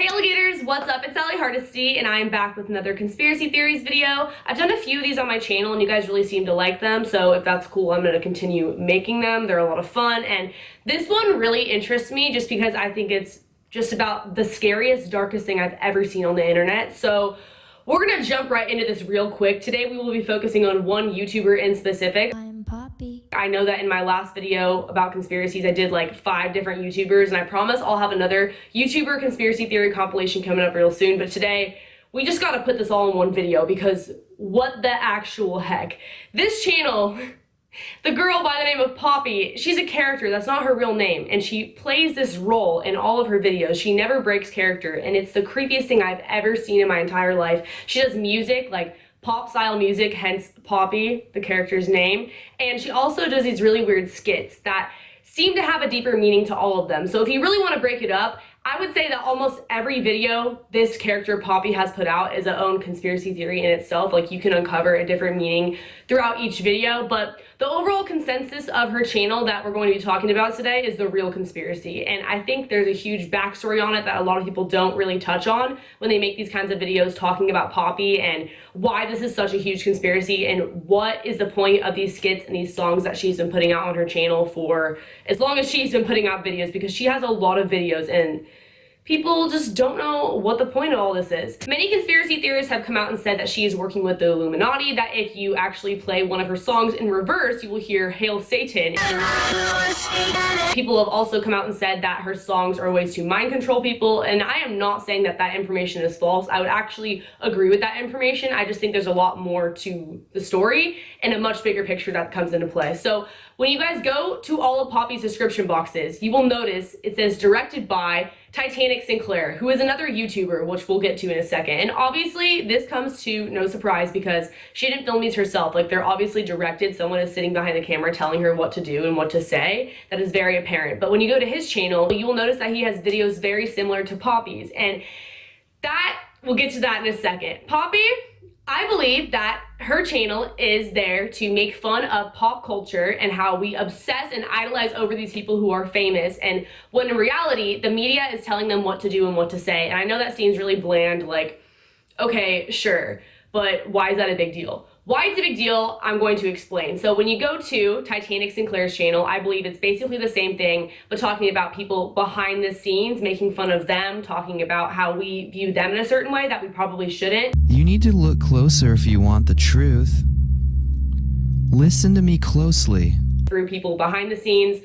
Hey Alligators, what's up? It's Ali Hardesty and I am back with another conspiracy theories video. I've done a few of these on my channel and you guys really seem to like them, so if that's cool, I'm going to continue making them. They're a lot of fun, and this one really interests me just because I think it's just about the scariest, darkest thing I've ever seen on the internet. So we're going to jump right into this real quick. Today we will be focusing on one YouTuber in specific. I'm Poppy. I know that in my last video about conspiracies, I did like 5 different YouTubers, and I promise I'll have another YouTuber conspiracy theory compilation coming up real soon, but today we just gotta put this all in one video because what the actual heck. This channel, the girl by the name of Poppy, she's a character, that's not her real name, and she plays this role in all of her videos. She never breaks character, and it's the creepiest thing I've ever seen in my entire life. She does music, like pop style music, hence Poppy, the character's name, and she also does these really weird skits that seem to have a deeper meaning to all of them. So if you really want to break it up, I would say that almost every video this character Poppy has put out is a own conspiracy theory in itself. Like, you can uncover a different meaning throughout each video, but the overall consensus of her channel that we're going to be talking about today is the real conspiracy. And I think there's a huge backstory on it that a lot of people don't really touch on when they make these kinds of videos talking about Poppy and why this is such a huge conspiracy and what is the point of these skits and these songs that she's been putting out on her channel for as long as she's been putting out videos, because she has a lot of videos and people just don't know what the point of all this is. Many conspiracy theorists have come out and said that she is working with the Illuminati, that if you actually play one of her songs in reverse, you will hear Hail Satan. People have also come out and said that her songs are ways to mind control people, and I am not saying that that information is false. I would actually agree with that information. I just think there's a lot more to the story and a much bigger picture that comes into play. So when you guys go to all of Poppy's description boxes, you will notice it says directed by Titanic Sinclair, who is another YouTuber, which we'll get to in a second. And obviously this comes to no surprise because she didn't film these herself. Like, they're obviously directed. Someone is sitting behind the camera telling her what to do and what to say. That is very apparent. But when you go to his channel, you will notice that he has videos very similar to Poppy's, and that, we'll get to that in a second. Poppy, I believe that her channel is there to make fun of pop culture and how we obsess and idolize over these people who are famous, and when in reality, the media is telling them what to do and what to say. And I know that seems really bland, like, okay, sure, but why is that a big deal? Why it's a big deal, I'm going to explain. So when you go to Titanic Sinclair's channel, I believe it's basically the same thing, but talking about people behind the scenes, making fun of them, talking about how we view them in a certain way that we probably shouldn't. You need to look closer if you want the truth. Listen to me closely. Through people behind the scenes,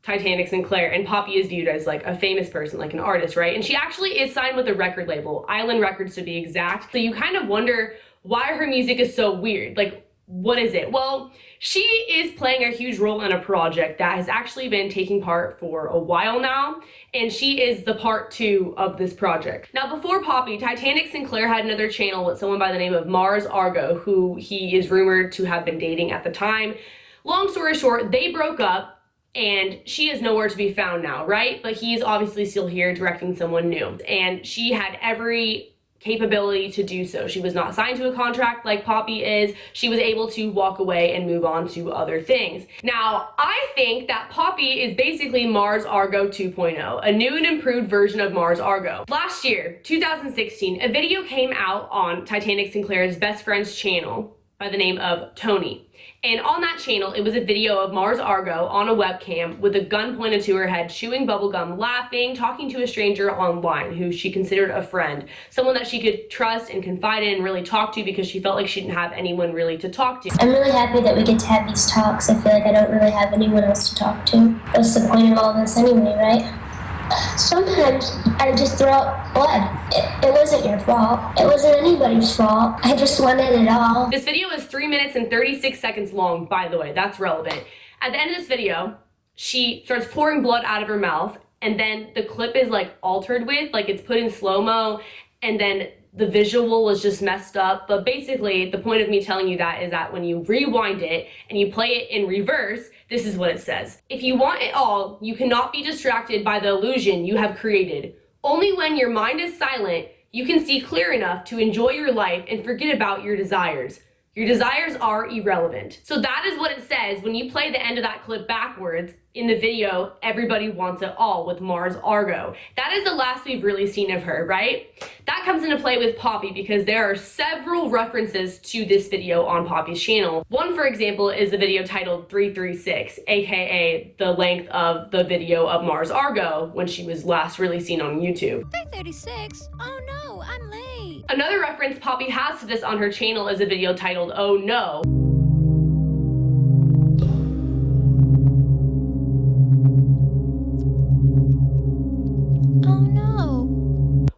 Titanic Sinclair, and Poppy is viewed as like a famous person, like an artist, right? And she actually is signed with a record label, Island Records to be exact. So you kind of wonder why her music is so weird. Like, what is it? Well, she is playing a huge role in a project that has actually been taking part for a while now, and she is the part 2 of this project. Now, before Poppy, Titanic Sinclair had another channel with someone by the name of Mars Argo, who he is rumored to have been dating at the time. Long story short, they broke up, and she is nowhere to be found now, right? But he's obviously still here directing someone new, and she had every capability to do so. She was not signed to a contract like Poppy is. She was able to walk away and move on to other things. Now, I think that Poppy is basically Mars Argo 2.0, a new and improved version of Mars Argo. Last year, 2016, a video came out on Titanic Sinclair's best friend's channel by the name of Tony. And on that channel, it was a video of Mars Argo on a webcam with a gun pointed to her head, chewing bubblegum, laughing, talking to a stranger online who she considered a friend, someone that she could trust and confide in and really talk to because she felt like she didn't have anyone really to talk to. I'm really happy that we get to have these talks. I feel like I don't really have anyone else to talk to. What's the point of all this anyway, right? Sometimes I just throw up blood. It wasn't your fault. It wasn't anybody's fault. I just wanted it all. This video is 3 minutes and 36 seconds long, by the way. That's relevant. At the end of this video, she starts pouring blood out of her mouth, and then the clip is like altered with, like it's put in slow-mo, and then the visual was just messed up. But basically, the point of me telling you that is that when you rewind it and you play it in reverse, this is what it says. If you want it all, you cannot be distracted by the illusion you have created. Only when your mind is silent, you can see clear enough to enjoy your life and forget about your desires. Your desires are irrelevant. So that is what it says when you play the end of that clip backwards in the video, Everybody Wants It All with Mars Argo. That is the last we've really seen of her, right? That comes into play with Poppy because there are several references to this video on Poppy's channel. One, for example, is the video titled 336, aka the length of the video of Mars Argo when she was last really seen on YouTube. 336? Oh no, I'm late. Another reference Poppy has to this on her channel is a video titled Oh No.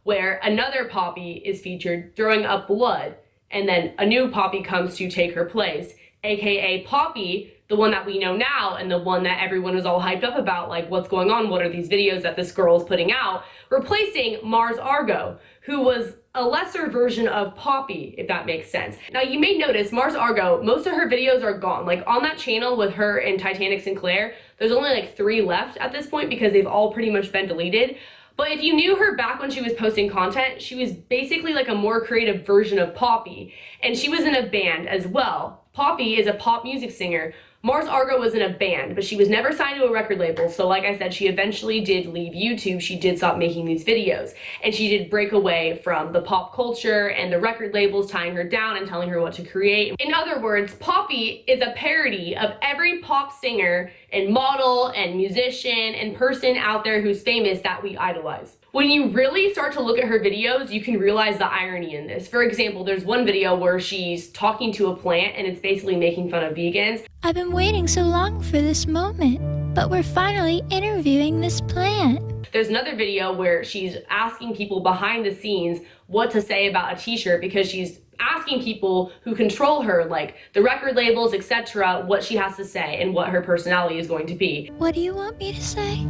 Where another Poppy is featured throwing up blood, and then a new Poppy comes to take her place, aka Poppy, the one that we know now and the one that everyone is all hyped up about, like what's going on, what are these videos that this girl is putting out, replacing Mars Argo, who was a lesser version of Poppy, if that makes sense. Now you may notice Mars Argo, most of her videos are gone. Like on that channel with her and Titanic Sinclair, there's only like 3 left at this point because they've all pretty much been deleted. But if you knew her back when she was posting content, she was basically like a more creative version of Poppy. And she was in a band as well. Poppy is a pop music singer. Mars Argo was in a band, but she was never signed to a record label. So like I said, she eventually did leave YouTube. She did stop making these videos. And she did break away from the pop culture and the record labels tying her down and telling her what to create. In other words, Poppy is a parody of every pop singer and model and musician and person out there who's famous that we idolize. When you really start to look at her videos, you can realize the irony in this. For example, there's one video where she's talking to a plant and it's basically making fun of vegans. I've been waiting so long for this moment, but we're finally interviewing this plant. There's another video where she's asking people behind the scenes what to say about a t-shirt because she's asking people who control her, like the record labels, etc., what she has to say and what her personality is going to be. What do you want me to say?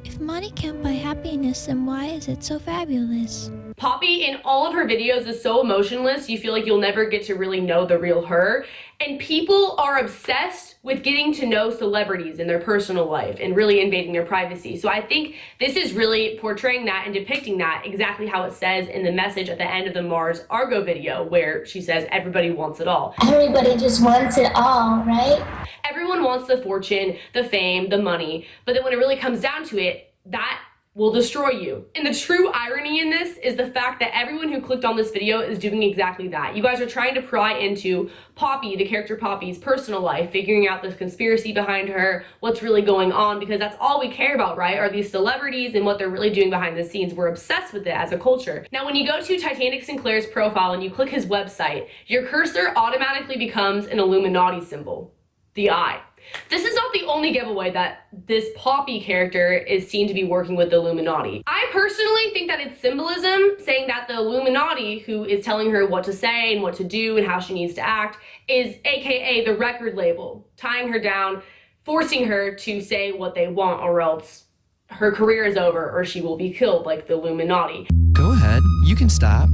If money can't buy happiness, then why is it so fabulous? Poppy in all of her videos is so emotionless, you feel like you'll never get to really know the real her. And people are obsessed with getting to know celebrities in their personal life and really invading their privacy. So I think this is really portraying that and depicting that exactly how it says in the message at the end of the Mars Argo video, where she says, everybody wants it all. Everybody just wants it all, right? Everyone wants the fortune, the fame, the money, but then when it really comes down to it, that will destroy you. And the true irony in this is the fact that everyone who clicked on this video is doing exactly that. You guys are trying to pry into Poppy, the character Poppy's personal life, figuring out the conspiracy behind her, what's really going on, because that's all we care about, right? Are these celebrities and what they're really doing behind the scenes. We're obsessed with it as a culture. Now, when you go to Titanic Sinclair's profile and you click his website, your cursor automatically becomes an Illuminati symbol, the eye. This is not the only giveaway that this Poppy character is seen to be working with the Illuminati. I personally think that it's symbolism, saying that the Illuminati, who is telling her what to say and what to do and how she needs to act, is aka the record label, tying her down, forcing her to say what they want, or else her career is over or she will be killed like the Illuminati. Go ahead, you can stop.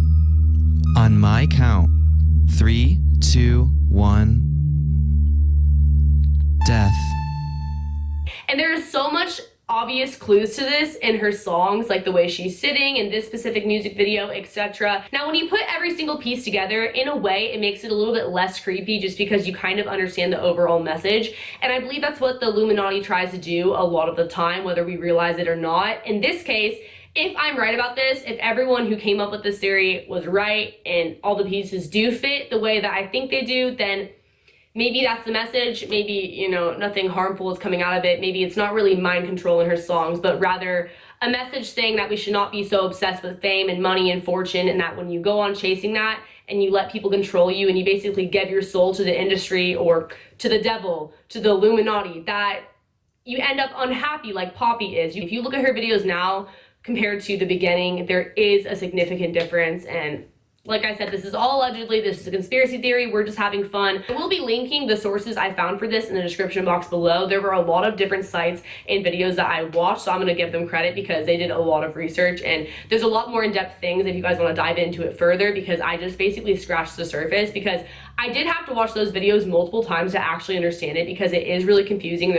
On my count. 3, 2, 1. Death. And there is so much obvious clues to this in her songs, like the way she's sitting in this specific music video, etc. Now, when you put every single piece together, in a way, it makes it a little bit less creepy just because you kind of understand the overall message. And I believe that's what the Illuminati tries to do a lot of the time, whether we realize it or not. In this case, if I'm right about this, if everyone who came up with this theory was right and all the pieces do fit the way that I think they do, then maybe that's the message. Maybe, you know, nothing harmful is coming out of it. Maybe it's not really mind control in her songs, but rather a message saying that we should not be so obsessed with fame and money and fortune, and that when you go on chasing that and you let people control you and you basically give your soul to the industry or to the devil, to the Illuminati, that you end up unhappy like Poppy is. If you look at her videos now compared to the beginning, there is a significant difference. And like I said, this is all allegedly, this is a conspiracy theory, we're just having fun. I will be linking the sources I found for this in the description box below. There were a lot of different sites and videos that I watched, so I'm gonna give them credit because they did a lot of research, and there's a lot more in-depth things if you guys wanna dive into it further, because I just basically scratched the surface, because I did have to watch those videos multiple times to actually understand it, because it is really confusing.